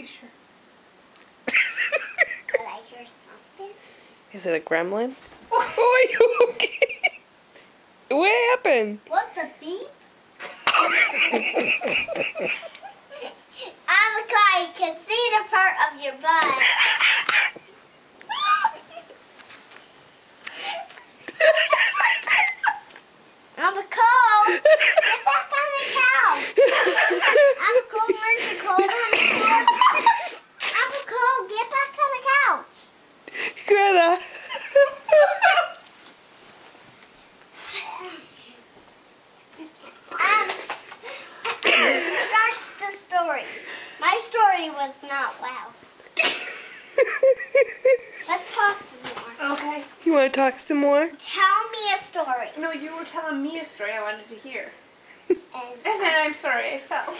sure. Did I hear something? Is it a gremlin? Oh, are you okay? What happened? What's the beep? Avocado, you can see the part of your butt. Avocado, get back on the couch. Avocado, learn to cold on the couch. Avocado, get back on the couch. Greta. Start the story. My story was not wow. Let's talk some more. Okay. You want to talk some more? Tell me a story. No, you were telling me a story I wanted to hear. And And then I'm sorry I fell.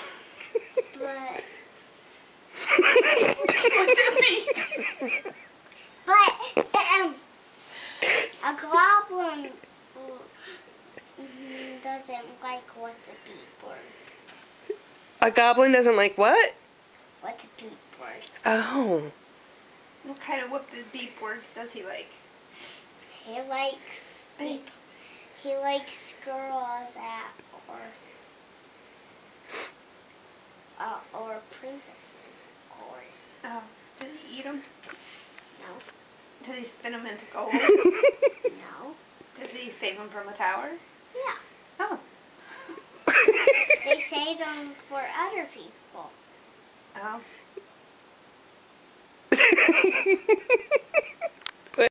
but What's it mean? a goblin doesn't like what the beep word. A goblin doesn't like what? What the beep words. Oh. What kind of what the beep words does he like? He likes beep. He likes girls or princesses, of course. Oh, does he eat them? No. Does he spin them into gold? No. Does he save them from a tower? Yeah. Oh. They say them for other people. Oh.